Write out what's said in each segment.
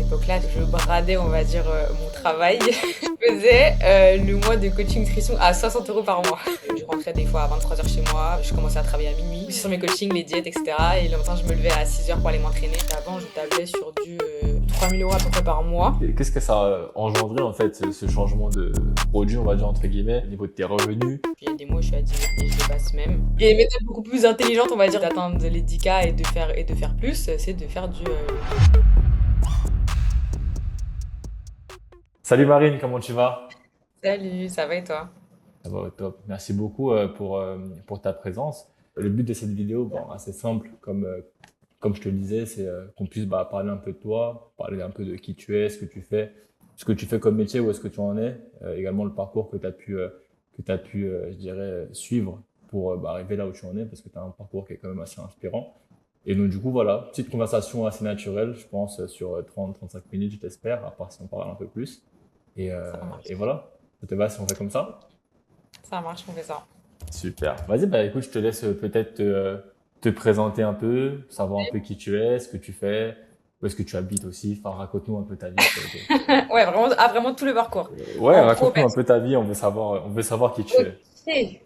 époque-là, je bradais, on va dire, mon travail. Je faisais le mois de coaching nutrition à 60 euros par mois. Je rentrais des fois à 23 heures chez moi, je commençais à travailler à minuit, sur mes coachings, les diètes, etc. Et le matin, je me levais à 6 heures pour aller m'entraîner. Avant, je tablais sur du 3000 euros à peu près par mois. Et qu'est-ce que ça a engendré en fait, ce changement de produit, on va dire entre guillemets, au niveau de tes revenus? Puis il y a des mois, je suis à 10 000 et je dépasse même. Et une méthode beaucoup plus intelligente, on va dire, d'atteindre les 10K et de faire plus, c'est de faire du. Salut Marine, comment tu vas? Salut, ça va et toi? Ça va au top. Merci beaucoup pour ta présence. Le but de cette vidéo, bon, assez simple, comme je te le disais, c'est qu'on puisse parler un peu de toi, parler un peu de qui tu es, ce que tu fais comme métier, où est-ce que tu en es, également le parcours que tu as pu, je dirais, suivre pour arriver là où tu en es, parce que tu as un parcours qui est quand même assez inspirant. Et donc du coup, voilà, petite conversation assez naturelle, je pense, sur 30-35 minutes, je t'espère, à part si on parle un peu plus. Et, euh, Ça marche. et voilà, ça te va si on fait comme ça? Ça marche, on fait ça. Super. Vas-y, écoute, je te laisse peut-être te présenter un peu, savoir un peu qui tu es, ce que tu fais, où est-ce que tu habites aussi. Enfin, raconte-nous un peu ta vie. Ouais, vraiment, ah, vraiment tout le parcours. Ouais, En pro, raconte-nous un peu ta vie, on veut savoir qui tu es.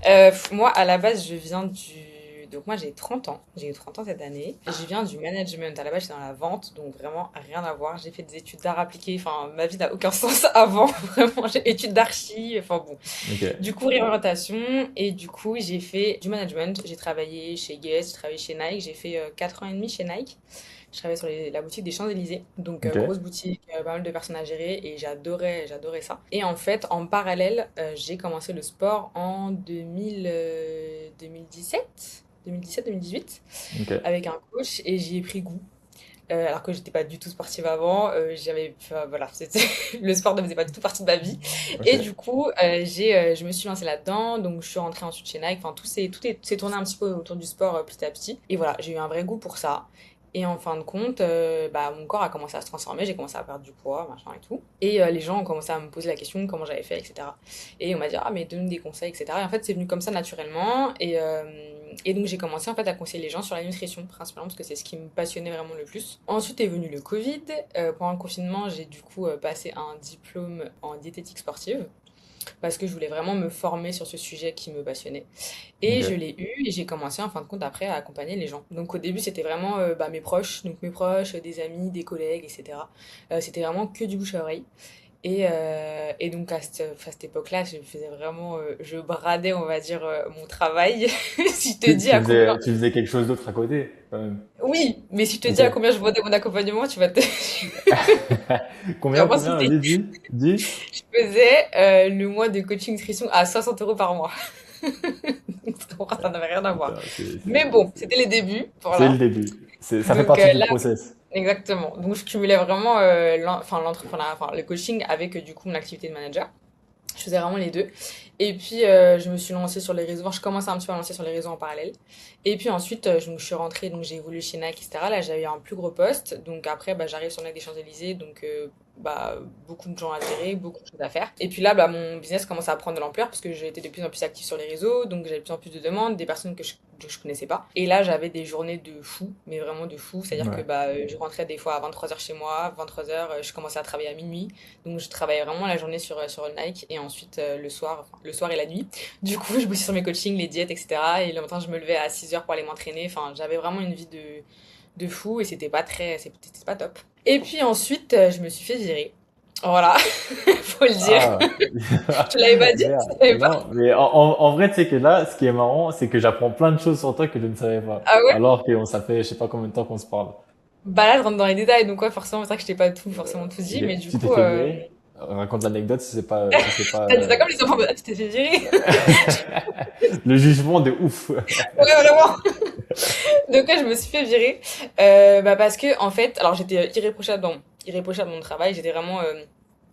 ok. Moi, à la base, je viens du. Donc, moi, j'ai 30 ans. J'ai eu 30 ans cette année. Je viens du management. À la base, j'étais dans la vente, donc vraiment rien à voir. J'ai fait des études d'art appliqué. Enfin, ma vie n'a aucun sens avant. Vraiment, j'ai études d'archi. Enfin, bon. Ok, Du coup, réorientation. Et du coup, j'ai fait du management. J'ai travaillé chez Guess, j'ai travaillé chez Nike. J'ai fait 4 ans et demi chez Nike. Je travaillais sur la boutique des Champs-Élysées, donc ok, grosse boutique, pas mal de personnes à gérer et j'adorais ça. Et en fait, en parallèle, j'ai commencé le sport en 2017, 2018, ok, avec un coach et j'y ai pris goût. Alors que j'étais pas du tout sportive avant, enfin, voilà, le sport ne faisait pas du tout partie de ma vie. Et ok. du coup, je me suis lancée là-dedans, donc je suis rentrée ensuite chez Nike. Enfin, s'est tourné un petit peu autour du sport petit à petit. Et voilà, j'ai eu un vrai goût pour ça. Et en fin de compte, mon corps a commencé à se transformer, j'ai commencé à perdre du poids, machin et tout. Et les gens ont commencé à me poser la question comment j'avais fait, etc. Et on m'a dit, ah, mais donne des conseils, etc. Et en fait, c'est venu comme ça naturellement. Et donc, j'ai commencé en fait à conseiller les gens sur la nutrition, principalement parce que c'est ce qui me passionnait vraiment le plus. Ensuite est venu le Covid. Pendant le confinement, j'ai du coup passé un diplôme en diététique sportive parce que je voulais vraiment me former sur ce sujet qui me passionnait. Et je Ok. l'ai eu et j'ai commencé en fin de compte après à accompagner les gens. Donc au début c'était vraiment mes proches, donc mes proches, des amis, des collègues, etc. C'était vraiment que du bouche à oreille. Et donc à cette époque-là, je faisais vraiment, je bradais, on va dire, mon travail. Si je te Tu, dis tu à combien, faisais, tu faisais quelque chose d'autre à côté, quand même. oui, mais si je te dis à Ok. combien je vendais mon accompagnement, tu vas te, tu vas Combien, pas combien? citer. Vas-y, dis. Je faisais le mois de coaching nutrition à 60 euros par mois. Donc ça n'avait rien à voir. Putain, Mais bon, c'était les débuts, c'est le voilà. début. Ça fait Donc partie du là, process. exactement. Donc je cumulais vraiment l'entrepreneuriat, enfin, le coaching avec du coup mon activité de manager. Je faisais vraiment les deux. Et puis je me suis lancée sur les réseaux. Enfin, je commençais un petit peu à lancer sur les réseaux en parallèle. Et puis ensuite, je suis rentrée, donc j'ai évolué chez Nike, etc. Là, j'avais un plus gros poste. Donc après, j'arrive sur Nike des Champs-Élysées. Donc beaucoup de gens à gérer, beaucoup de choses à faire. Et puis là, mon business commence à prendre de l'ampleur parce que j'ai été de plus en plus active sur les réseaux. Donc j'avais de plus en plus de demandes, des personnes que je connaissais pas. Et là, j'avais des journées de fou, mais vraiment de fou. C'est-à-dire que Ouais. je rentrais des fois à 23 heures chez moi, 23 heures, je commençais à travailler à minuit. Donc je travaillais vraiment la journée sur Nike et ensuite le soir et la nuit. Du coup, je bossais sur mes coachings, les diètes, etc. Et le matin, je me levais à 6 heures pour aller m'entraîner. Enfin, j'avais vraiment une vie de fou et c'était pas top. Et puis ensuite, je me suis fait virer. Voilà, faut le dire. Ah, Je te l'avais pas dit, tu merde. savais pas. Non, mais en vrai, tu sais que là, ce qui est marrant, c'est que j'apprends plein de choses sur toi que je ne savais pas. Ah ouais? Alors que ça fait, je sais pas combien de temps qu'on se parle. Bah là, je rentre dans les détails, donc ouais, forcément, c'est vrai que je t'ai pas tout forcément tout dit, mais Ok. du Tu t'es coup, fait virer. Raconte l'anecdote si c'est pas t'as dit ça comme les enfants, tu t'es fait virer. le jugement de ouf. Ouais, vraiment. Donc ouais, je me suis fait virer parce que en fait, alors j'étais irréprochable dans mon travail, j'étais vraiment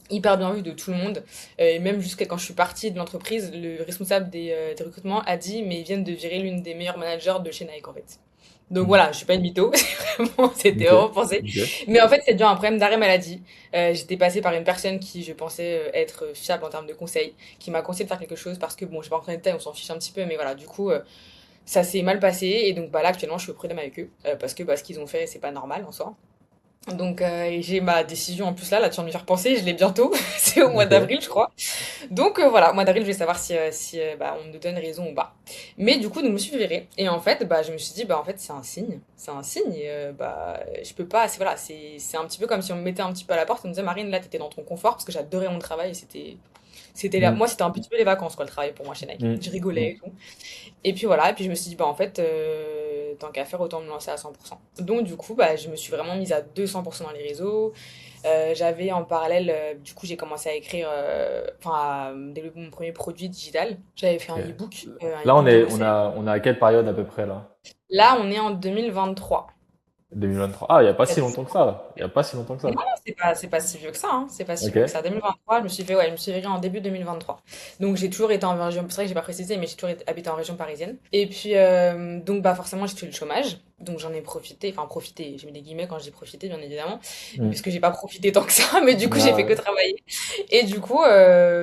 hyper bien vue de tout le monde. Et même jusqu'à quand je suis partie de l'entreprise, le responsable des recrutements a dit mais ils viennent de virer l'une des meilleures managers de chez Nike en fait. Donc Hmm. voilà, je suis pas une mytho, c'était Ok. vraiment pensé. Ok. Mais en fait, c'est dû à un problème d'arrêt maladie. J'étais passée par une personne qui je pensais être fiable en termes de conseils, qui m'a conseillé de faire quelque chose parce que bon, j'ai pas rentré en détail, on s'en fiche un petit peu, mais voilà, du coup, ça s'est mal passé et donc là actuellement je suis au prud'homme avec eux parce que ce qu'ils ont fait c'est pas normal en soi. Donc, j'ai ma décision en plus là, tu viens de me faire penser, je l'ai bientôt, c'est au mois Ok. d'avril, je crois. Donc voilà, au mois d'avril, je vais savoir si bah, on me donne raison ou pas. Mais du coup, donc, je me suis virée. Et en fait, bah, je me suis dit, bah, en fait, c'est un signe. C'est un signe. Et, bah, je peux pas. Voilà, c'est un petit peu comme si on me mettait un petit peu à la porte et on me disait, Marine, là, t'étais dans ton confort parce que j'adorais mon travail. Et c'était là. Mm, Moi, c'était un petit peu les vacances, quoi, le travail pour moi chez Nike. mm, Je rigolais mm. et tout. Et puis voilà, et puis je me suis dit, bah en fait, tant qu'à faire, autant me lancer à 100%. Donc du coup, bah, je me suis vraiment mise à 200% dans les réseaux. J'avais en parallèle, du coup, j'ai commencé à écrire, enfin, à développer mon premier produit digital. J'avais fait Ok. un Là, e-book de recettes. on a à quelle période à peu près là? Là, on est en 2023. 2023. Ah, il y a pas Il y a si du longtemps que ça. Il y a pas si longtemps que Non, ça. c'est pas si vieux que ça, hein. C'est pas si Ok. vieux que ça. 2023, je me suis virée en début 2023. Donc j'ai toujours été en région, c'est vrai que j'ai pas précisé, mais j'ai toujours habité en région parisienne. Et puis, donc bah forcément, j'ai touché le chômage. Donc j'en ai profité, enfin profité, j'ai mis des guillemets quand je dis profité, bien évidemment, Mm. parce que j'ai pas profité tant que ça, mais du coup j'ai Ah fait que ouais. travailler. Et du coup,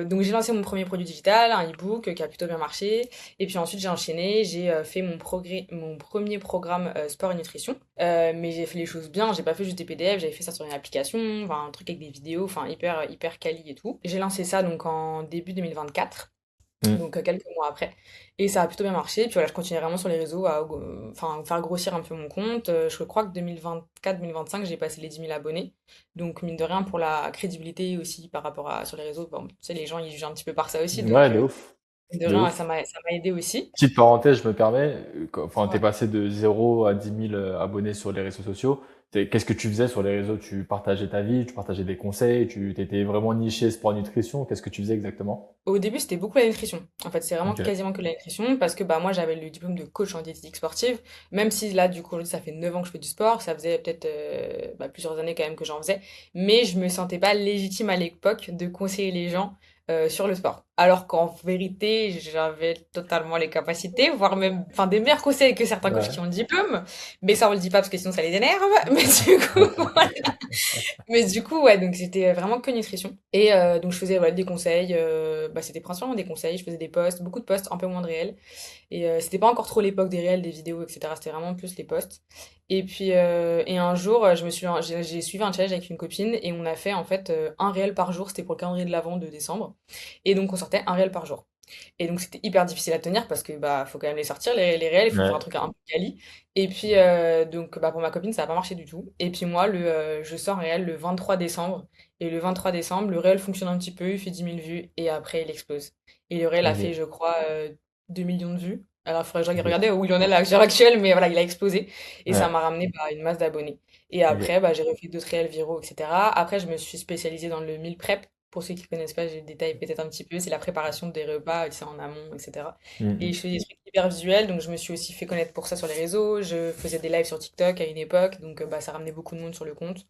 donc j'ai lancé mon premier produit digital, un e-book qui a plutôt bien marché. Et puis ensuite j'ai enchaîné, j'ai fait mon premier programme sport et nutrition. Mais j'ai fait les choses bien, j'ai pas fait juste des PDF, j'avais fait ça sur une application, enfin, un truc avec des vidéos, enfin hyper quali et tout. J'ai lancé ça donc en début 2024, Mm. donc quelques mois après, et ça a plutôt bien marché. Puis voilà, je continuais vraiment sur les réseaux à enfin, faire grossir un peu mon compte. Je crois que 2024-2025, j'ai passé les 10 000 abonnés. Donc mine de rien, pour la crédibilité aussi par rapport à sur les réseaux, bon, tu sais, les gens ils jugent un petit peu par ça aussi, donc Ouais, de ouf. mine de De rien, ouf. ça m'a aidé aussi. Petite parenthèse, je me permets. Enfin, t'es Ouais. passé de 0 à 10 000 abonnés sur les réseaux sociaux. Qu'est-ce que tu faisais sur les réseaux? Tu partageais ta vie, tu partageais des conseils, tu t'étais vraiment niché sport nutrition. Qu'est-ce que tu faisais exactement? Au début, c'était beaucoup la nutrition. En fait, c'est vraiment Ok. quasiment que la nutrition parce que bah, moi, j'avais le diplôme de coach en diététique sportive. Même si là, du coup, aujourd'hui, ça fait 9 ans que je fais du sport, ça faisait peut-être bah, plusieurs années quand même que j'en faisais. Mais je me sentais pas légitime à l'époque de conseiller les gens sur le sport. Alors qu'en vérité, j'avais totalement les capacités, voire même enfin, des meilleurs conseils que certains coachs qui Ouais. ont le diplôme. Mais ça, on le dit pas parce que sinon, ça les énerve. Mais du coup, mais du coup, ouais, donc c'était vraiment que nutrition. Et donc je faisais voilà, des conseils, bah, c'était principalement des conseils, je faisais des posts, beaucoup de posts, un peu moins de réels. Et c'était pas encore trop l'époque des réels, des vidéos, etc. C'était vraiment plus les posts. Et puis, et un jour, j'ai suivi un challenge avec une copine et on a fait en fait un réel par jour, c'était pour le calendrier de l'Avent de décembre. Et donc on sortait un réel par jour. Et donc c'était hyper difficile à tenir parce que bah faut quand même les sortir les réels, il faut faire un Ouais. truc un peu quali. Et puis donc bah pour ma copine ça a pas marché du tout. Et puis moi je sors un réel le 23 décembre et le 23 décembre le réel fonctionne un petit peu, il fait 10 000 vues et après il explose. Et le réel a fait Ok. je crois 2 millions de vues. Alors il faudrait que je Ok. regarde où il en est à l'heure actuelle mais voilà il a explosé et ça Ouais. m'a ramené bah, une masse d'abonnés. Et Ok. après bah, j'ai refait d'autres réels viraux etc. Après je me suis spécialisée dans le meal prep. Pour ceux qui connaissent pas, je détaille peut-être un petit peu, c'est la préparation des repas, tu sais, en amont, etc. Et Mm, je fais des trucs hyper visuels, donc je me suis aussi fait connaître pour ça sur les réseaux. Je faisais des lives sur TikTok à une époque, donc bah, ça ramenait beaucoup de monde sur le compte.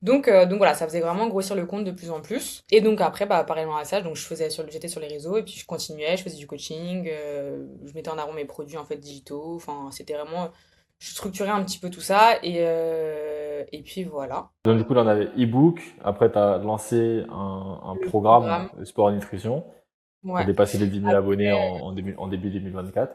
Donc voilà, ça faisait vraiment grossir le compte de plus en plus. Et donc après, bah, parallèlement à ça, donc j'étais sur les réseaux et puis je continuais, je faisais du coaching, je mettais en avant mes produits en fait digitaux. Enfin, c'était vraiment, je structurais un petit peu tout ça et puis voilà. Donc, du coup, là, on avait e-book. Après, tu as lancé un Le programme programme, sport et nutrition. Tu as ouais. dépassé les 10 000 abonnés Après, en début 2024.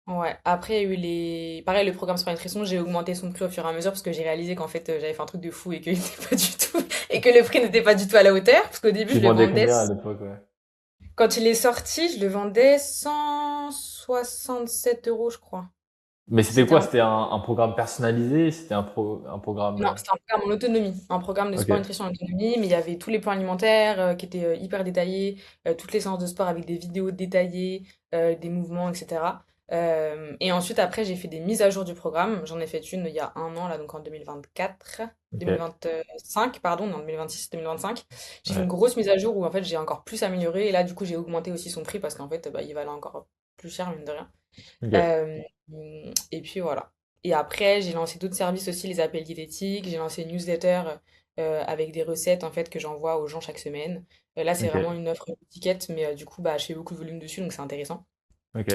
Ouais, après, il y a eu les. Pareil, le programme Sport Nutrition, j'ai augmenté son prix au fur et à mesure parce que j'ai réalisé qu'en fait, j'avais fait un truc de fou et que, il était pas du tout... et que le prix n'était pas du tout à la hauteur. Parce qu'au début, Tu je le vendais vendais. combien à l'époque, ouais? Quand il est sorti, je le vendais 167 € je crois. Mais c'était C'était quoi? un. C'était un programme personnalisé? C'était un programme. Non, c'était un programme en autonomie. Un programme de Ok. sport nutrition en autonomie, mais il y avait tous les plans alimentaires qui étaient hyper détaillés, toutes les séances de sport avec des vidéos détaillées, des mouvements, etc. Et ensuite, après, j'ai fait des mises à jour du programme. J'en ai fait une il y a un an, là, donc en 2024, Ok. 2025, pardon, non, 2026, 2025. J'ai fait une Ouais. grosse mise à jour où, en fait, j'ai encore plus amélioré. Et là, du coup, j'ai augmenté aussi son prix parce qu'en fait, bah, il valait encore plus cher, mine de rien. Ok. Euh, et puis voilà. Et après, j'ai lancé d'autres services aussi, les appels diététiques. J'ai lancé une newsletter avec des recettes en fait que j'envoie aux gens chaque semaine. Là, c'est vraiment Ok. une offre étiquette, mais du coup, bah, je fais beaucoup de volume dessus, donc c'est intéressant. Ok.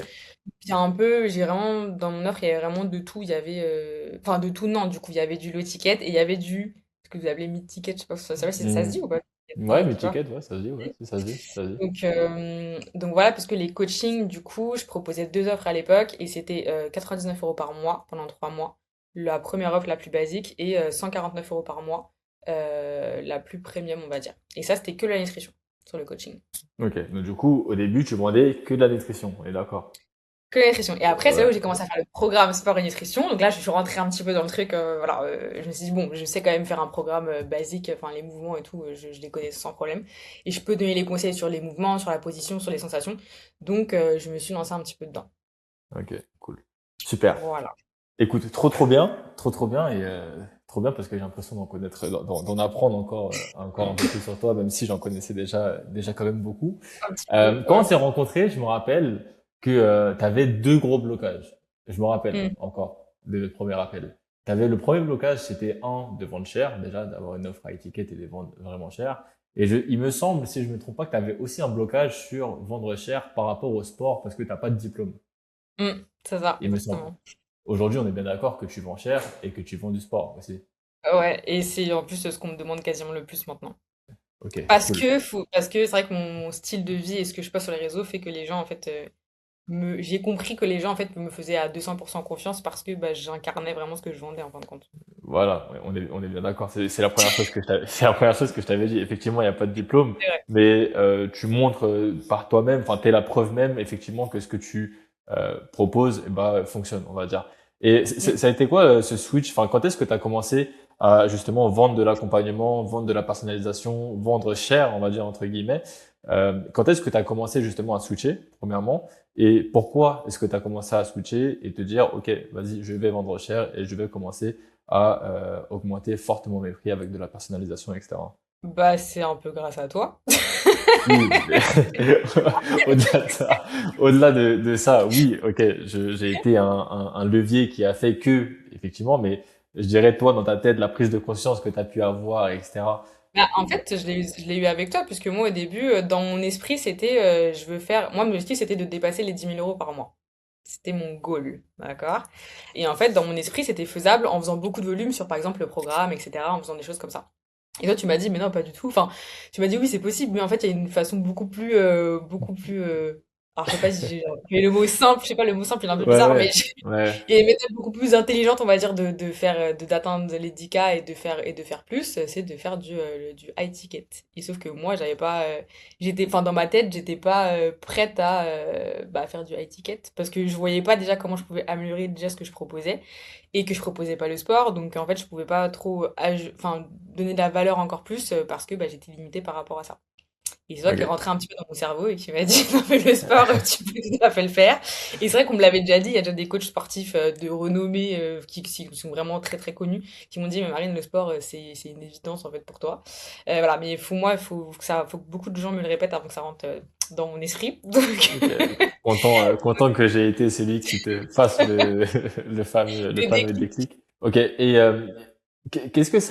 Puis un peu, j'ai vraiment, dans mon offre, il y avait vraiment de tout. Il y avait, enfin, de tout, non, du coup, il y avait du low ticket et il y avait du, ce que vous appelez mid ticket, je sais pas, ça va si ça se Hmm. dit ou pas? Ouais, Non, mais tu vois. ticket, ouais, ça se dit, ouais, si ça se dit, ça se dit. Donc voilà, parce que les coachings, du coup, je proposais deux offres à l'époque et c'était 99 € par mois pendant 3 mois. la première offre la plus basique et 149 € par mois, la plus premium, on va dire. Et ça, c'était que la nutrition sur le coaching. Ok, donc du coup, au début, tu vendais que de la nutrition, on est d'accord? Que la nutrition. Et après, c'est là où Ouais. j'ai commencé à faire le programme sport et nutrition. Donc là, je suis rentrée un petit peu dans le truc. Voilà, je me suis dit, bon, je sais quand même faire un programme basique, enfin les mouvements et tout, je les connais sans problème. Et je peux donner les conseils sur les mouvements, sur la position, sur les sensations. Donc, je me suis lancée un petit peu dedans. Ok, cool. Super. Voilà. Écoute, trop bien, trop bien et trop bien parce que j'ai l'impression d'en connaître, d'en apprendre encore un peu plus sur toi, même si j'en connaissais déjà quand même beaucoup. Un petit peu. Quand on Ouais. s'est rencontrés, je me rappelle que tu avais deux gros blocages. Je me rappelle Mm. encore de notre premier appel. Tu avais le premier blocage, c'était de vendre cher, déjà d'avoir une offre à étiquette et de vendre vraiment cher. Et il me semble, si je me trompe pas, que tu avais aussi un blocage sur vendre cher par rapport au sport parce que t'as pas de diplôme. C'est ça, Il me semble. exactement. Aujourd'hui, on est bien d'accord que tu vends cher et que tu vends du sport aussi. Ouais, et c'est en plus ce qu'on me demande quasiment le plus maintenant. Ok, cool. Parce que c'est vrai que mon style de vie et ce que je passe sur les réseaux fait que les gens, en fait, j'ai compris que les gens, en fait, me faisaient à 200% confiance parce que bah, j'incarnais vraiment ce que je vendais, en fin de compte. Voilà, ouais, on est bien d'accord. C'est la première chose que c'est la première chose que je t'avais dit. Effectivement, il n'y a pas de diplôme, C'est vrai. mais tu montres par toi-même, enfin, t'es la preuve même, effectivement, que ce que tu proposes, eh ben, fonctionne, on va dire. Et Mm. ça a été quoi ce switch? Enfin, quand est-ce que tu as commencé à justement vendre de l'accompagnement, vendre de la personnalisation, vendre cher, on va dire entre guillemets? Quand est-ce que tu as commencé justement à switcher, premièrement? Et pourquoi est-ce que tu as commencé à switcher et te dire, OK, vas-y, je vais vendre cher et je vais commencer à augmenter fortement mes prix avec de la personnalisation, etc. Bah, c'est un peu grâce à toi. Oui, mais au-delà de ça, de ça, oui, ok, j'ai été un levier qui a fait que, effectivement, mais je dirais, toi, dans ta tête, la prise de conscience que tu as pu avoir, etc. Bah, en fait, je l'ai eu avec toi, puisque moi, au début, dans mon esprit, c'était, je veux faire, moi, mon objectif, c'était de dépasser les 10 000 € par mois. C'était mon goal, d'accord? Et en fait, dans mon esprit, c'était faisable en faisant beaucoup de volume sur, par exemple, le programme, etc., en faisant des choses comme ça. Et toi, tu m'as dit, mais non, pas du tout. Enfin, tu m'as dit, oui, c'est possible, mais en fait, il y a une façon beaucoup plus, alors, je sais pas si j'ai, mais le mot simple, je sais pas, le mot simple, il est un peu Ouais, bizarre, mais ouais, ouais. il y a une méthode beaucoup plus intelligente, on va dire, de faire, d'atteindre les 10K et de faire plus, c'est de faire du high ticket. Et sauf que moi, j'avais pas, enfin, dans ma tête, j'étais pas prête à bah, faire du high ticket parce que je voyais pas déjà comment je pouvais améliorer déjà ce que je proposais et que je proposais pas le sport. Donc, en fait, je pouvais pas trop, enfin, donner de la valeur encore plus parce que bah, j'étais limitée par rapport à ça. Et c'est toi qui est Ok. rentré un petit peu dans mon cerveau et qui m'a dit, non mais le sport, tu peux tout à fait le faire. Et c'est vrai qu'on me l'avait déjà dit, il y a déjà des coachs sportifs de renommée qui sont vraiment très très connus, qui m'ont dit, mais Marine, le sport, c'est une évidence en fait pour toi. Voilà, mais faut que beaucoup de gens me le répètent avant que ça rentre dans mon esprit. Donc, Ok. Content que j'ai été celui qui te fasse le des fameux déclics. déclic. Ok. Et qu'est-ce que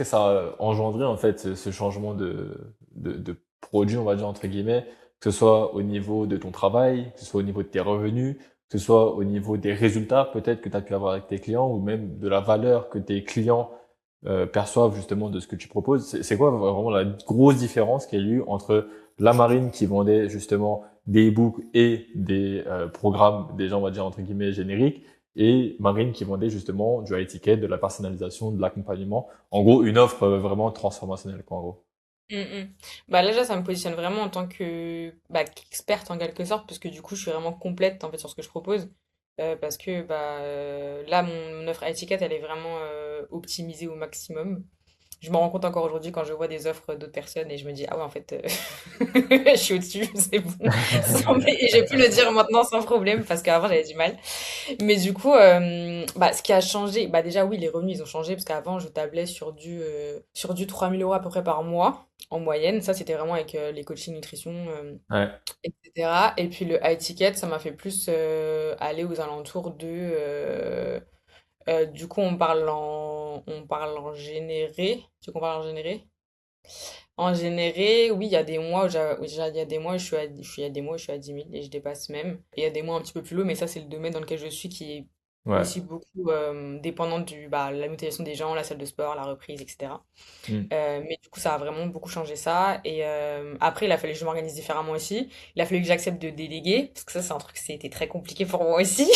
ça a engendré en fait ce changement de produit, on va dire entre guillemets, que ce soit au niveau de ton travail, que ce soit au niveau de tes revenus, que ce soit au niveau des résultats peut-être que tu as pu avoir avec tes clients ou même de la valeur que tes clients perçoivent justement de ce que tu proposes. C'est quoi vraiment la grosse différence qu'il y a eu entre la marine qui vendait justement des e-books et des programmes, déjà on va dire entre guillemets génériques, et Marine qui vendait justement du high ticket, de la personnalisation, de l'accompagnement. En gros, une offre vraiment transformationnelle, quoi, en gros. Mm, mm. Bah là, déjà, ça me positionne vraiment en tant que bah, qu'experte en quelque sorte, parce que du coup, je suis vraiment complète en fait sur ce que je propose. Parce que bah, là, mon offre à étiquette, elle est vraiment optimisée au maximum. Je m'en rends compte encore aujourd'hui quand je vois des offres d'autres personnes et je me dis, ah ouais, en fait, je suis au-dessus, c'est bon. Et j'ai pu le dire maintenant sans problème parce qu'avant, j'avais du mal. Mais du coup, bah, ce qui a changé, bah déjà oui, les revenus ils ont changé parce qu'avant je tablais sur du 3 000 € à peu près par mois en moyenne. Ça c'était vraiment avec les coachings nutrition, Ouais, etc. Et puis le high ticket, ça m'a fait plus aller aux alentours du coup on parle en généré. Tu qu'on parle en généré? En généré, oui, il y a des mois il y a des mois où il y a des mois où je suis à 10 000 et je dépasse même. Et il y a des mois un petit peu plus low, mais ça c'est le domaine dans lequel je suis qui est Ouais. aussi beaucoup dépendant la motivation des gens, la salle de sport, la reprise, etc. Hmm. Mais du coup, ça a vraiment beaucoup changé ça. Et après, il a fallu que je m'organise différemment aussi. Il a fallu que j'accepte de déléguer, parce que ça, c'est un truc qui c'était très compliqué pour moi aussi.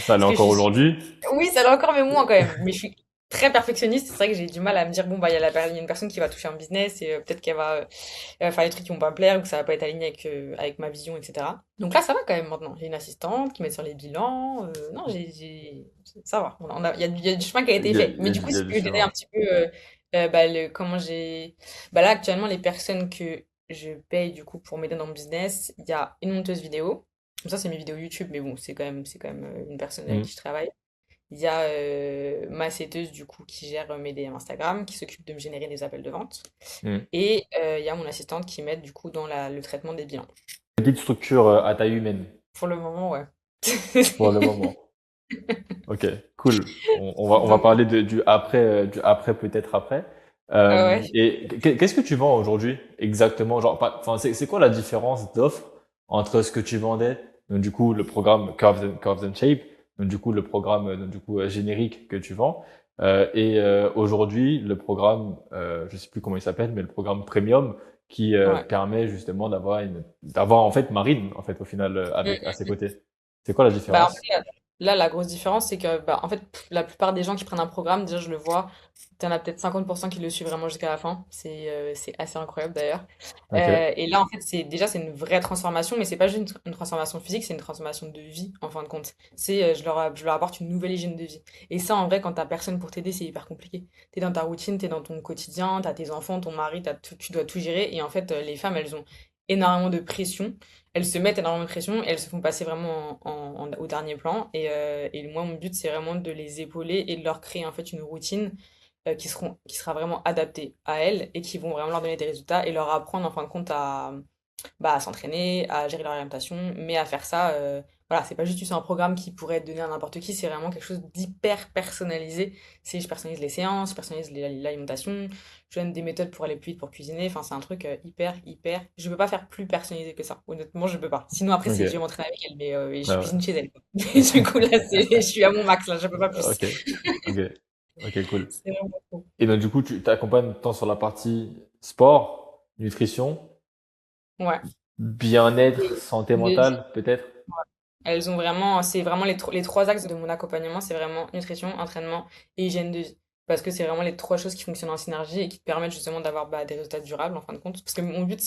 Ça l'est Parce que encore aujourd'hui? oui, ça l'est encore, mais moins quand même. Mais je suis très perfectionniste. C'est vrai que j'ai du mal à me dire, bon, bah, il y a une personne qui va toucher un business et peut-être qu'elle va faire des trucs qui vont pas me plaire ou que ça va pas être aligné avec ma vision, etc. Donc là, ça va quand même maintenant. J'ai une assistante qui m'aide sur les bilans. Non, ça va. Il y a du chemin qui a été fait. Mais du coup, Il y si a du tu veux t'aider un chemin. petit peu, comment j'ai. Là, actuellement, les personnes que je paye du coup pour m'aider dans mon business, il y a une monteuse vidéo. Comme ça, c'est mes vidéos YouTube, mais bon, c'est quand même une personne avec Hmm. qui je travaille. Il y a ma setteuse du coup qui gère mes DM Instagram, qui s'occupe de me générer des appels de vente. Hmm. Et il y a mon assistante qui m'aide du coup dans le traitement des bilans. Petite structure à taille humaine Pour le moment, ouais. pour le moment. Ok, cool. On va Donc, parler du après peut-être après. ouais. Et qu'est-ce que tu vends aujourd'hui exactement? Genre, enfin, c'est quoi la différence d'offre entre ce que tu vendais, donc du coup le programme Curves and Shape, donc du coup le programme donc, du coup générique que tu vends, et aujourd'hui le programme, je sais plus comment il s'appelle, mais le programme premium qui Ouais. permet justement d'avoir en fait Marine en fait au final avec à ses côtés. C'est quoi la Bah, en différence? fait, là, la grosse différence, c'est que, en fait, la plupart des gens qui prennent un programme, déjà, je le vois, t'en as peut-être 50% qui le suivent vraiment jusqu'à la fin. C'est assez incroyable d'ailleurs. Ok. Et là, en fait, c'est une vraie transformation, mais c'est pas juste une transformation physique, c'est une transformation de vie, en fin de compte. Je leur apporte une nouvelle hygiène de vie. Et ça, en vrai, quand t'as personne pour t'aider, c'est hyper compliqué. T'es dans ta routine, t'es dans ton quotidien, t'as tes enfants, ton mari, tu dois tout gérer. Et en fait, les femmes, elles ont énormément de pression, elles se mettent énormément de pression et elles se font passer vraiment au dernier plan. Et moi, mon but, c'est vraiment de les épauler et de leur créer en fait une routine qui sera vraiment adaptée à elles et qui vont vraiment leur donner des résultats et leur apprendre en fin de compte à s'entraîner, à gérer leur alimentation, mais à faire ça. Voilà, c'est pas juste un programme qui pourrait être donné à n'importe qui, c'est vraiment quelque chose d'hyper personnalisé. Je personnalise les séances, je personnalise l'alimentation, je donne des méthodes pour aller plus vite pour cuisiner. Enfin, c'est un truc hyper. Je peux pas faire plus personnalisé que ça. Honnêtement, je peux pas. Sinon, après, je vais Ok. m'entraîner avec elle, mais et je Ah cuisine ouais. chez elle, quoi. Du coup, là, je suis à mon max, là, je peux pas plus. Ok. Ok. Ok, cool. C'est vraiment trop. Et donc, du coup, tu t'accompagnes tant sur la partie sport, nutrition, Ouais. bien-être, Et santé de mentale, peut-être? Elles ont vraiment, c'est vraiment les trois axes de mon accompagnement, c'est vraiment nutrition, entraînement et hygiène de vie. Parce que c'est vraiment les trois choses qui fonctionnent en synergie et qui te permettent justement d'avoir des résultats durables en fin de compte. Parce que mon but,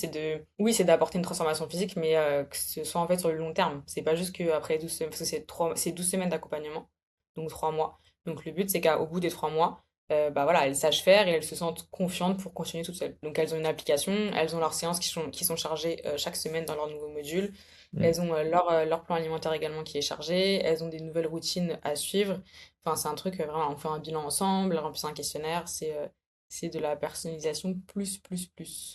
oui, c'est d'apporter une transformation physique, mais que ce soit en fait sur le long terme. C'est pas juste qu'après 12 semaines, parce que c'est 12 semaines d'accompagnement, donc 3 mois. Donc le but, c'est qu'au bout des 3 mois, voilà, elles sachent faire et elles se sentent confiantes pour continuer toutes seules. Donc elles ont une application, elles ont leurs séances qui sont chargées chaque semaine dans leur nouveau module. Hmm. Elles ont leur plan alimentaire également qui est chargé. Elles ont des nouvelles routines à suivre. Enfin, c'est un truc, vraiment, on fait un bilan ensemble, on remplit un questionnaire. C'est de la personnalisation plus, plus, plus.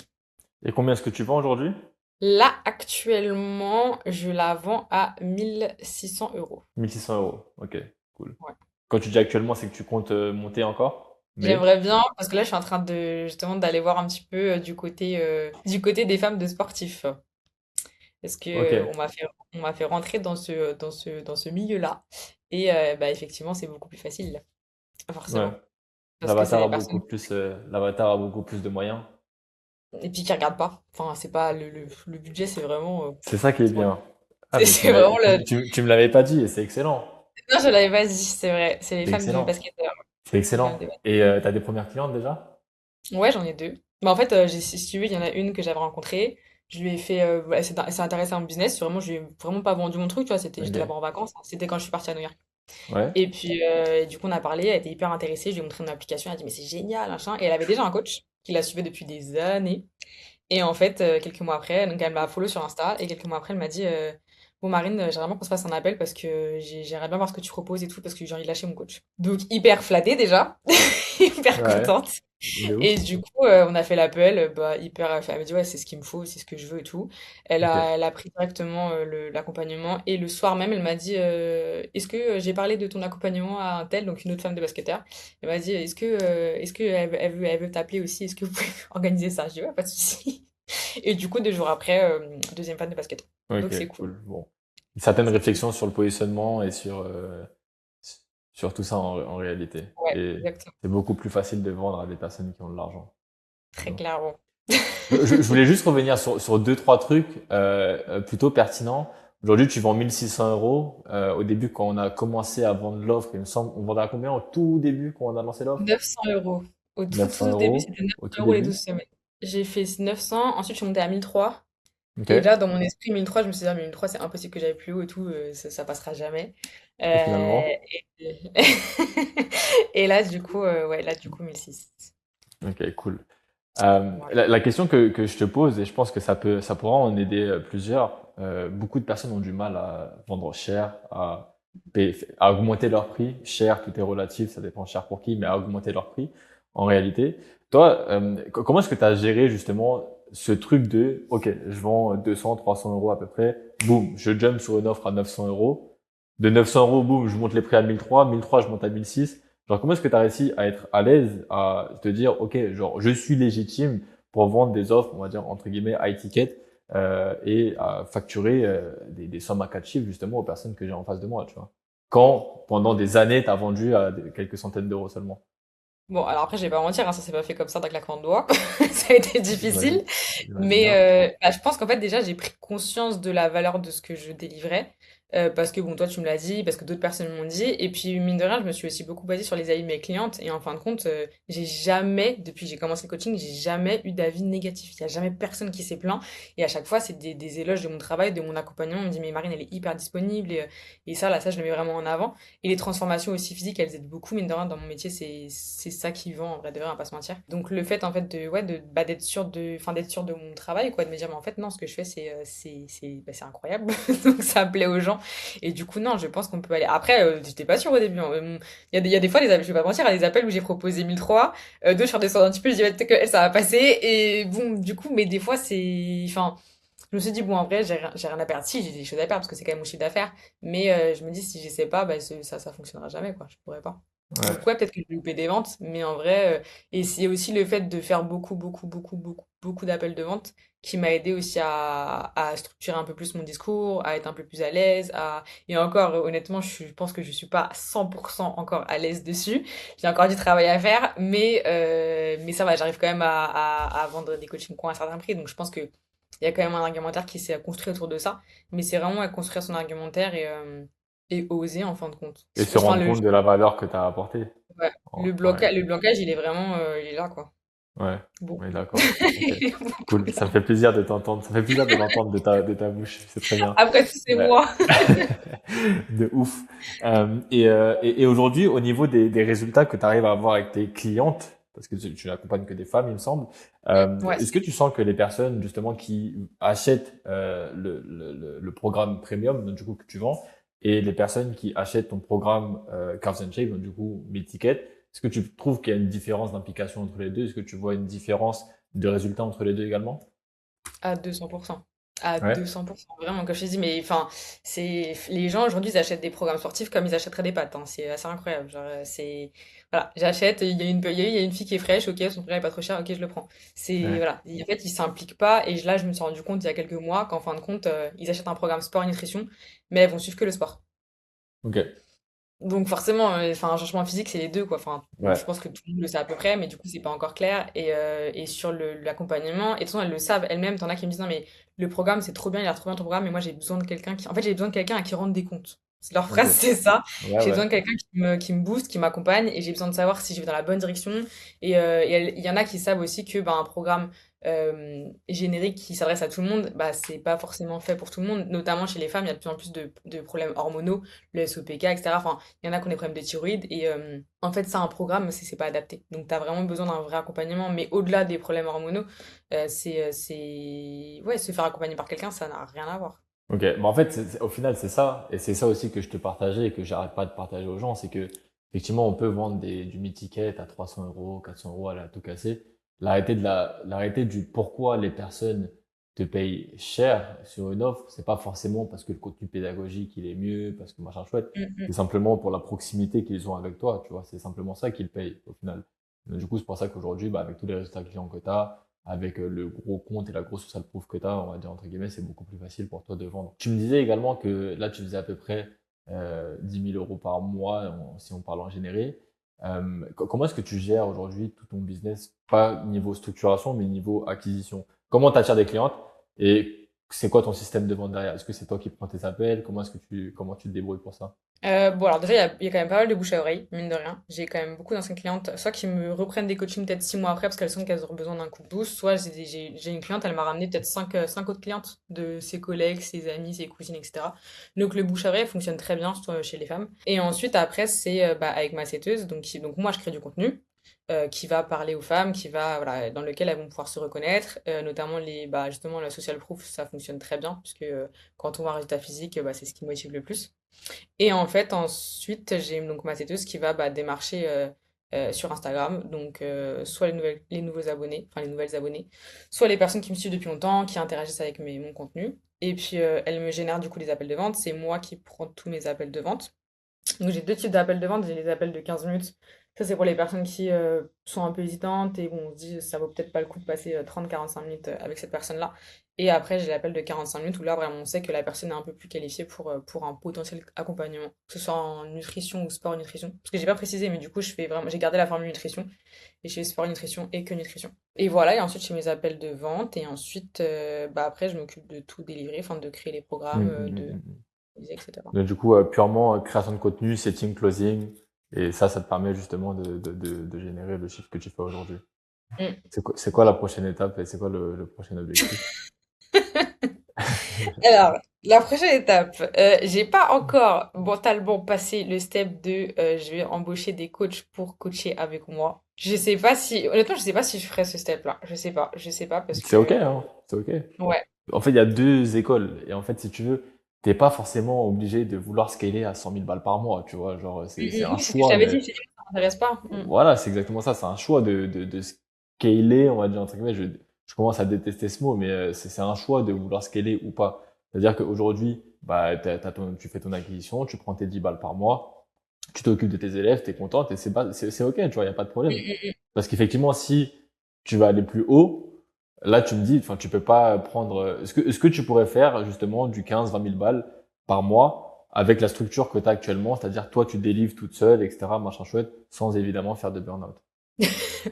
Et combien est-ce que tu vends aujourd'hui? Là, actuellement, je la vends à 1 600 euros. 1 600 euros. Ok, cool. Ouais. Quand tu dis actuellement, c'est que tu comptes monter encore? Mais? J'aimerais bien, parce que là, je suis en train de, justement, d'aller voir un petit peu du côté des femmes de sportifs. Parce que Ok. on m'a fait rentrer dans ce milieu-là. Et effectivement, c'est beaucoup plus facile, Ouais. forcément. Parce que c'est des personnes L'avatar a beaucoup plus de moyens. et puis qui regardent pas. Enfin, c'est pas le budget, c'est vraiment C'est ça qui est pour- bien. Ah, c'est mais c'est vraiment le. tu me l'avais pas dit et c'est excellent. Non, je l'avais pas dit, c'est vrai. C'est les C'est femmes de excellent. basketteurs. C'est Les femmes excellent. de Et t'as des premières clientes déjà? Ouais, j'en ai deux. Mais en fait, si tu veux, il y en a une que j'avais rencontrée. Je lui ai fait. Elle s'est intéressée à mon business. Vraiment, je lui ai vraiment pas vendu mon truc, tu vois. J'étais là-bas Ok. en vacances. C'était quand je suis partie à New York. Ouais. Et puis, du coup, on a parlé. Elle était hyper intéressée. Je lui ai montré mon application. Elle a dit, mais c'est génial, machin. Et elle avait déjà un coach qui la suivait depuis des années. Et en fait, quelques mois après, donc elle m'a follow sur Insta, et quelques mois après, elle m'a dit bon, Marine, j'aimerais bien qu'on se fasse un appel parce que j'aimerais bien voir ce que tu proposes et tout, parce que j'ai envie de lâcher mon coach. Donc, hyper flattée déjà, hyper Ouais. contente. De Et ouf. du coup, on a fait l'appel, hyper. Elle m'a dit ouais, c'est ce qu'il me faut, c'est ce que je veux et tout. Elle Ok. a, elle a pris directement l'accompagnement, et le soir même, elle m'a dit est-ce que j'ai parlé de ton accompagnement à un tel, donc une autre femme de basketteur. Elle m'a dit est-ce que elle veut t'appeler aussi, est-ce que vous pouvez organiser ça? Je dis ouais, pas de souci. Et du coup, 2 jours après, deuxième fan de basket. Ok, Donc c'est cool. cool. Bon. Certaines C'est cool. réflexions sur le positionnement et surtout ça en réalité. Ouais, Et exactement. c'est beaucoup plus facile de vendre à des personnes qui ont de l'argent. Tu Très vois. clairement. Je voulais juste revenir sur deux, trois trucs plutôt pertinents. Aujourd'hui, tu vends 1600 euros. Au début, quand on a commencé à vendre l'offre, il me semble, on vendait à combien au tout début quand on a lancé l'offre? 900 euros. Au tout, 900 tout début, euros c'était 900 au tout euros les 12 début. semaines. J'ai fait 900, ensuite je suis montée à 1003. Ok. Et là, dans mon esprit, 1003, je me suis dit, ah, 1003, c'est impossible que j'aille plus haut et tout, ça passera jamais. Et Euh, finalement? et... et là, du coup, ouais, là, du coup, 1006. Ok, cool. Voilà. La question que je te pose, et je pense que ça pourra en aider plusieurs, beaucoup de personnes ont du mal à vendre cher, à augmenter leur prix. Cher, tout est relatif, ça dépend cher pour qui, mais à augmenter leur prix en réalité. Toi, comment est-ce que tu as géré justement ce truc de, OK, je vends 200, 300 euros à peu près, boum, je jump sur une offre à 900 euros. De 900 euros, boum, je monte les prix à 1003, 1003, je monte à 1006. Genre, comment est-ce que tu as réussi à être à l'aise, à te dire, OK, genre, je suis légitime pour vendre des offres, on va dire, entre guillemets, high ticket, et à facturer des sommes à quatre chiffres, justement, aux personnes que j'ai en face de moi, tu vois. Quand, pendant des années, tu as vendu à quelques centaines d'euros seulement. Bon, alors après, je vais pas mentir, hein, ça s'est pas fait comme ça d'un claquement de doigts. Ça a été difficile. J'imagine. J'imagine Mais bien. bah, je pense qu'en fait, déjà, j'ai pris conscience de la valeur de ce que je délivrais. Parce que, bon, toi, tu me l'as dit, parce que d'autres personnes m'ont dit. Et puis, mine de rien, je me suis aussi beaucoup basée sur les avis de mes clientes. Et en fin de compte, j'ai jamais, depuis que j'ai commencé le coaching, j'ai jamais eu d'avis négatif. Il y a jamais personne qui s'est plaint. Et à chaque fois, c'est des éloges de mon travail, de mon accompagnement. On me dit, mais Marine, elle est hyper disponible. Et ça, là, ça, je le mets vraiment en avant. Et les transformations aussi physiques, elles aident beaucoup, mine de rien, dans mon métier, c'est ça qui vend, en vrai de vrai, on va pas se mentir. Donc le fait, en fait, d'être sûr d'être sûr de mon travail, quoi, de me dire, mais en fait, non, ce que je fais, c'est incroyable. Donc ça plaît aux gens. Et du coup, non, je pense qu'on peut aller. Après, j'étais pas sûre au début, hein. Il y a des fois, je vais pas mentir, il y a des appels où j'ai proposé 1003, deux, je suis redescendue un petit peu, je dis, ouais, peut-être que elle, ça va passer. Et bon, du coup, mais des fois, enfin, je me suis dit, bon, en vrai, j'ai rien à perdre. Si, j'ai des choses à perdre parce que c'est quand même mon chiffre d'affaires. Mais je me dis, si j'essaie pas, bah, ça fonctionnera jamais, quoi. Je pourrais pas. Donc, Ouais. ouais, peut-être que je vais louper des ventes, mais en vrai, et c'est aussi le fait de faire beaucoup d'appels de vente qui m'a aidé aussi à structurer un peu plus mon discours, à être un peu plus à l'aise, et encore, honnêtement, je pense que je suis pas 100% encore à l'aise dessus. J'ai encore du travail à faire, mais ça va, j'arrive quand même à vendre des coachings à un certain prix, donc je pense que il y a quand même un argumentaire qui s'est construit autour de ça. Mais c'est vraiment à construire son argumentaire et oser en fin de compte. Et se Enfin, rendre compte de la valeur que tu as apportée ouais, en réalité. le blocage, il est vraiment, il est là, quoi. Ouais, ouais, Beaucoup. d'accord. Ok. Beaucoup Cool. Ça là. me fait plaisir de t'entendre. Ça me fait plaisir de l'entendre de ta bouche. C'est très bien. Après tout, c'est Ouais. moi. De ouf. Et aujourd'hui, au niveau des résultats que tu arrives à avoir avec tes clientes, parce que tu n'accompagnes que des femmes, il me semble, Ouais, est-ce que tu sens que les personnes justement qui achètent le programme premium, donc du coup que tu vends, et les personnes qui achètent ton programme Carbs and Shape, donc du coup mid-ticket, est-ce que tu trouves qu'il y a une différence d'implication entre les deux? Est-ce que tu vois une différence de résultats entre les deux également? à 200%. À Ouais. 200%. Vraiment, comme je te dis, mais enfin, les gens aujourd'hui, ils achètent des programmes sportifs comme ils achèteraient des pâtes, hein. C'est assez incroyable. Genre, voilà, j'achète, il y a une fille qui est fraîche, ok, son prix est pas trop cher, ok, je le prends. Ouais. Voilà. En fait, ils s'impliquent pas. Et là, je me suis rendu compte il y a quelques mois qu'en fin de compte, ils achètent un programme sport et nutrition, mais elles vont suivre que le sport. Ok. Donc forcément, enfin, un changement physique, c'est les deux, quoi. Enfin, je Ouais. pense que tout le monde le sait à peu près, mais du coup, c'est pas encore clair. Et sur l'accompagnement, et de toute façon, elles le savent elles-mêmes. T'en as qui me disent, non, mais le programme, c'est trop bien, il a trop bien ton programme, mais moi, j'ai besoin de quelqu'un qui... En fait, j'ai besoin de quelqu'un à qui rendre des comptes. Leur Ok. phrase, c'est ça. Ouais, J'ai ouais. besoin de quelqu'un qui me booste, qui m'accompagne, et j'ai besoin de savoir si je vais dans la bonne direction. Il y en a qui savent aussi que bah, un programme générique qui s'adresse à tout le monde, bah, c'est pas forcément fait pour tout le monde. Notamment chez les femmes, il y a de plus en plus de problèmes hormonaux, le SOPK, etc. Enfin, il y en a qui ont des problèmes de thyroïde et en fait, ça, un programme, c'est pas adapté. Donc, tu as vraiment besoin d'un vrai accompagnement. Mais au-delà des problèmes hormonaux, ouais, se faire accompagner par quelqu'un, ça n'a rien à voir. Ok, mais en fait, au final, c'est ça, et c'est ça aussi que je te partageais et que j'arrête pas de partager aux gens, c'est que effectivement, on peut vendre du mid-ticket à 300 euros, 400 euros à la tout casser. L'arrêté du pourquoi les personnes te payent cher sur une offre, c'est pas forcément parce que le contenu pédagogique il est mieux, parce que machin chouette, Mm, c'est mm. simplement pour la proximité qu'ils ont avec toi, tu vois, c'est simplement ça qu'ils payent au final. Donc, du coup, c'est pour ça qu'aujourd'hui, bah, avec tous les résultats clients que tu as, avec le gros compte et la grosse social proof que tu as, on va dire entre guillemets, c'est beaucoup plus facile pour toi de vendre. Tu me disais également que là, tu faisais à peu près 10 000 euros par mois, si on parle en généré. Comment est-ce que tu gères aujourd'hui tout ton business, pas niveau structuration, mais niveau acquisition? Comment tu attires des clientes et c'est quoi ton système de vente derrière? Est-ce que c'est toi qui prends tes appels? Comment tu te débrouilles pour ça? Bon, alors déjà, il y a quand même pas mal de bouche à oreille, mine de rien. J'ai quand même beaucoup d'anciennes clientes, soit qui me reprennent des coachings peut-être 6 mois après parce qu'elles sentent qu'elles auront besoin d'un coup de boost, soit j'ai une cliente, elle m'a ramené peut-être cinq autres clientes de ses collègues, ses amis, ses cousines, etc. Donc le bouche à oreille fonctionne très bien, surtout chez les femmes. Et ensuite, après, c'est bah, avec ma setteuse, donc moi je crée du contenu. Qui va parler aux femmes, voilà, dans lequel elles vont pouvoir se reconnaître, notamment bah, justement la social proof, ça fonctionne très bien, puisque quand on voit un résultat physique, bah, c'est ce qui motive le plus. Et en fait, ensuite, j'ai donc ma têteuse qui va bah, démarcher sur Instagram, donc soit les nouveaux abonnés, enfin les nouvelles abonnées, soit les personnes qui me suivent depuis longtemps, qui interagissent avec mon contenu. Et puis, elle me génère du coup les appels de vente. C'est moi qui prends tous mes appels de vente. Donc j'ai deux types d'appels de vente. J'ai les appels de 15 minutes. Ça, c'est pour les personnes qui sont un peu hésitantes et où on se dit ça vaut peut-être pas le coup de passer 30-45 minutes avec cette personne-là. Et après, j'ai l'appel de 45 minutes où là, vraiment, on sait que la personne est un peu plus qualifiée pour un potentiel accompagnement, que ce soit en nutrition ou sport nutrition. Parce que j'ai pas précisé, mais du coup, j'ai gardé la formule nutrition et je fais sport nutrition et que nutrition. Et voilà, et ensuite, j'ai mes appels de vente et ensuite, bah, après, je m'occupe de tout délivrer, enfin, de créer les Mm, programmes, mm, de, mm, mm. etc. Donc, du coup, purement création de contenu, setting, closing, et ça te permet justement de générer le chiffre que tu fais aujourd'hui. C'est quoi la prochaine étape et c'est quoi le prochain objectif? Alors, la prochaine étape, j'ai pas encore brutalement passé le step de je vais embaucher des coachs pour coacher avec moi. Je sais pas si, honnêtement, je sais pas si je ferai ce step-là. Je sais pas parce C'est ok, que, hein, c'est ok. ouais. En fait, il y a deux écoles. Et en fait, si tu veux, t'es pas forcément obligé de vouloir scaler à 100 000 balles par mois, tu vois. Genre, c'est un Oui, c'est ce que je choix, t'avais mais dit, c'est que ça m'intéresse pas. voilà, c'est exactement ça. C'est un choix de scaler, on va dire, entre guillemets. Je commence à détester ce mot, mais c'est un choix de vouloir scaler ou pas. C'est-à-dire qu'aujourd'hui, bah, tu fais ton acquisition, tu prends tes 10 balles par mois, tu t'occupes de tes élèves, t'es contente et c'est ok, tu vois, il n'y a pas de problème. Parce qu'effectivement, si tu vas aller plus haut, là, tu me dis, enfin, tu peux pas prendre, est-ce que tu pourrais faire, justement, du 15-20 000 balles par mois avec la structure que tu as actuellement, c'est-à-dire, toi, tu délivres toute seule, etc., machin chouette, sans évidemment faire de burn-out.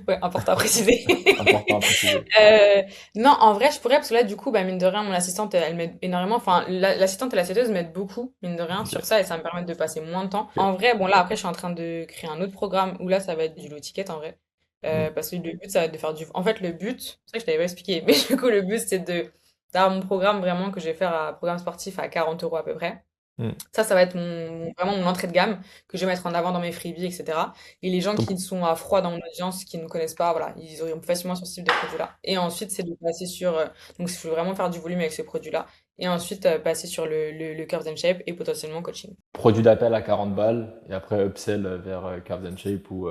Ouais, important à préciser. Important à préciser. Euh, non, en vrai, je pourrais, parce que là, du coup, bah, mine de rien, mon assistante, elle m'aide énormément. Enfin, l'assistante et la setteuse m'aident beaucoup, mine de rien, sur Ok. ça, et ça me permet de passer moins de temps. En Ok. vrai, bon, là, après, je suis en train de créer un autre programme où là, ça va être du low ticket, en vrai. Hmm. Parce que le but, ça va être de faire du. En fait, le but, c'est vrai que je t'avais pas expliqué, mais du coup, le but, c'est d'avoir mon programme vraiment que je vais faire à programme sportif à 40 euros à peu près. Hmm. Ça va être vraiment mon entrée de gamme que je vais mettre en avant dans mes freebies, etc. Et les gens Donc, qui sont à froid dans mon audience, qui ne me connaissent pas, voilà, ils auront facilement sur ce type de produit-là. Et ensuite, c'est de passer sur. Donc, je veux vraiment faire du volume avec ce produit-là. Et ensuite, passer sur le Curves and Shape et potentiellement coaching. produit d'appel à 40 balles et après upsell vers Carbs and Shape ou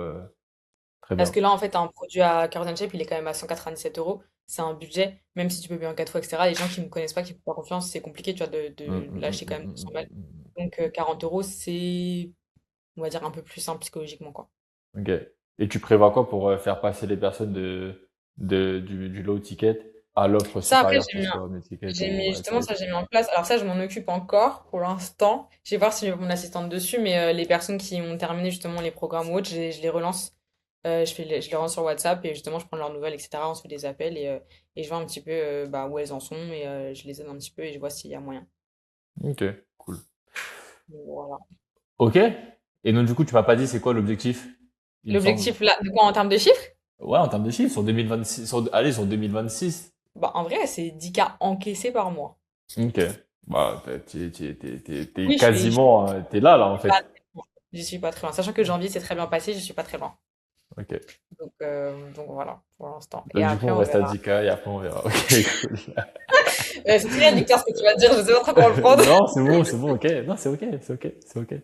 très Parce bien. que là, en fait, un produit à Curves and Shape, il est quand même à 197 euros. C'est un budget, même si tu peux payer en 4 fois, etc. Les gens qui ne me connaissent pas, qui ne font pas confiance, c'est compliqué, tu vois, Hmm, de hmm, hmm, lâcher quand hmm, même hmm, 200 hmm, balles. hmm, Donc, 40 euros, c'est, on va dire, un peu plus simple psychologiquement, quoi. hmm. Ok. Et tu prévois quoi pour faire passer les personnes du low ticket à l'offre Ça, après, supérieure, que ce soit mid-ticket ou high justement, ticket? ça, j'ai mis en place. Alors ça, je m'en occupe encore pour l'instant. Je vais voir si je mets mon assistante dessus, mais les personnes qui ont terminé justement les programmes ou autres, je les relance. Je les relance sur WhatsApp et justement, je prends leurs nouvelles, etc. On se fait des appels et je vois un petit peu bah, où elles en sont et je les aide un petit peu et je vois s'il y a moyen. Ok, cool. Donc, voilà. Ok. Et donc, du coup, tu m'as pas dit c'est quoi l'objectif, il me semble. L'objectif là, de quoi en termes de chiffres? Ouais, en termes de chiffres, sur 2026, allez, sur 2026. Bah, en vrai, c'est 10K encaissés par mois. Ok. Bah, t'es Oui, quasiment, t'es là, en suis pas fait. très loin. Je suis pas très loin. Sachant que janvier s'est très bien passé, je suis pas très loin. Ok. Donc voilà, pour l'instant. Et Donc, du coup, après, on on reste à verra. 10K et après, on verra. Ok, cool. C'est très réducteur ce que tu vas dire, je sais pas trop comment le prendre. Non, c'est bon, ok. Non, c'est ok, c'est ok, c'est ok,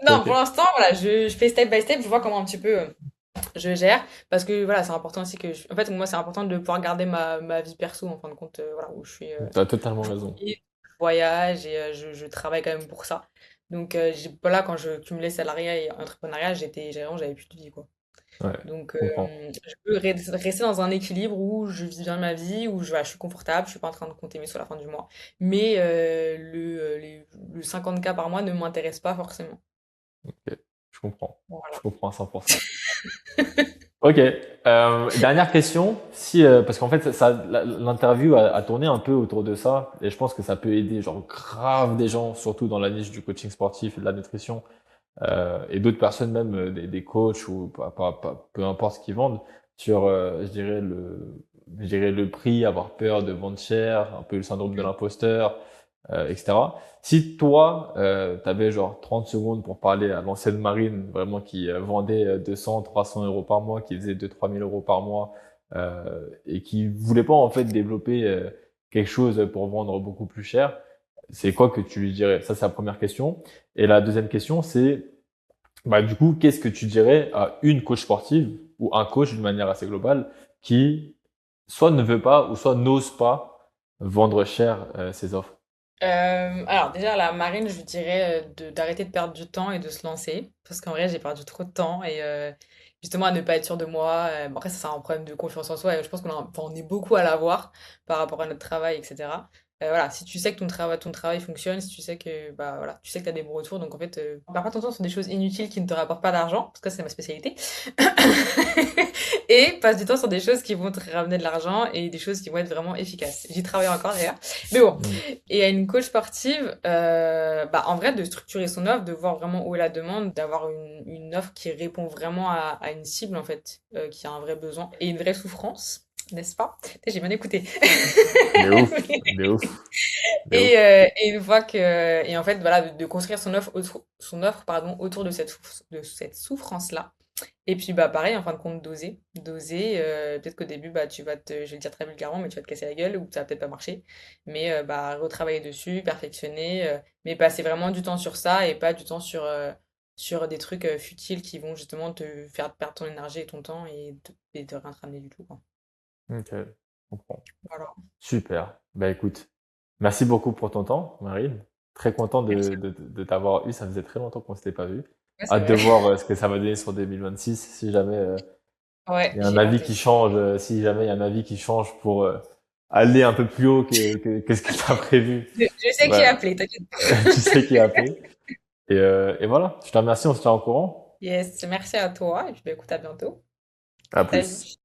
c'est Non, ok. pour l'instant, voilà, je fais step by step, je vois comment un petit peu je gère. Parce que voilà, c'est important aussi que. En fait, moi, c'est important de pouvoir garder ma vie perso, en fin de compte, voilà, où je suis. T'as totalement raison. Je voyage et je travaille quand même pour ça. Donc, voilà, quand je cumulais salariat et entrepreneuriat, j'avais plus de vie, quoi. Ouais, Donc, je comprends. je veux rester dans un équilibre où je vis bien ma vie, où voilà, je suis confortable, je suis pas en train de compter mes sous à la fin du mois. Mais le 50K par mois ne m'intéresse pas forcément. Ok, je comprends. Je Voilà. comprends à 100%. Ok. Dernière question. Si, parce qu'en fait, l'interview a tourné un peu autour de ça, et je pense que ça peut aider, genre grave des gens, surtout dans la niche du coaching sportif et de la nutrition, et d'autres personnes même, des coachs ou peu importe ce qu'ils vendent, sur, je dirais le prix, avoir peur de vendre cher, un peu le syndrome de Mm. l'imposteur, etc. Si toi, tu avais genre 30 secondes pour parler à l'ancienne Marine, vraiment qui vendait 200, 300 euros par mois, qui faisait 2-3 000 euros par mois, et qui voulait pas en fait développer quelque chose pour vendre beaucoup plus cher, c'est quoi que tu lui dirais? Ça, c'est la première question. Et la deuxième question, c'est, bah, du coup, qu'est-ce que tu dirais à une coach sportive ou un coach d'une manière assez globale qui soit ne veut pas ou soit n'ose pas vendre cher ses offres? Alors déjà, la marine, je lui dirais d'arrêter de perdre du temps et de se lancer. Parce qu'en vrai, j'ai perdu trop de temps et justement à ne pas être sûr de moi. Bon, après, ça, c'est un problème de confiance en soi et je pense enfin, on est beaucoup à l'avoir par rapport à notre travail, etc. Voilà, si tu sais que ton travail fonctionne, si tu sais que, bah, voilà, tu sais que tu as des bons retours, donc en fait, perds pas ton temps sur des choses inutiles qui ne te rapportent pas d'argent, parce que ça, c'est ma spécialité. Et passe du temps sur des choses qui vont te ramener de l'argent et des choses qui vont être vraiment efficaces. J'y travaille encore d'ailleurs. Mais bon, Mm. et à une coach sportive, bah, en vrai, de structurer son offre, de voir vraiment où est la demande, d'avoir une offre qui répond vraiment à une cible, en fait, qui a un vrai besoin et une vraie souffrance, n'est-ce pas? Putain, j'ai bien écouté. De ouf, de ouf, de ouf. Et une fois que, et en fait, voilà, de construire son offre, pardon, autour de de cette souffrance-là. Et puis bah pareil, en fin de compte, doser. Peut-être qu'au début, bah je vais le dire très vulgairement, mais tu vas te casser la gueule ou ça va peut-être pas marcher. Mais bah retravailler dessus, perfectionner, mais passer vraiment du temps sur ça et pas du temps sur des trucs futiles qui vont justement te faire perdre ton énergie et ton temps et te rien te ramener du tout, quoi. Ok, je comprends. Voilà. Super. Bah écoute, merci beaucoup pour ton temps, Marine. Très content Merci. de t'avoir eu. Ça faisait très longtemps qu'on s'était pas vu. Ouais, c'est Hâte de vrai. voir ce que ça va donner sur 2026. Si jamais Ouais, il y a un j'ai avis hâte qui aussi. change, si jamais il y a un avis qui change pour aller un peu plus haut que ce que tu as prévu, Je sais qui bah, appeler, t'inquiète. tu sais qui appeler. Et voilà, je te remercie, on se tient au courant. Yes, merci à toi et puis bah, écoute, à bientôt. À Salut. plus.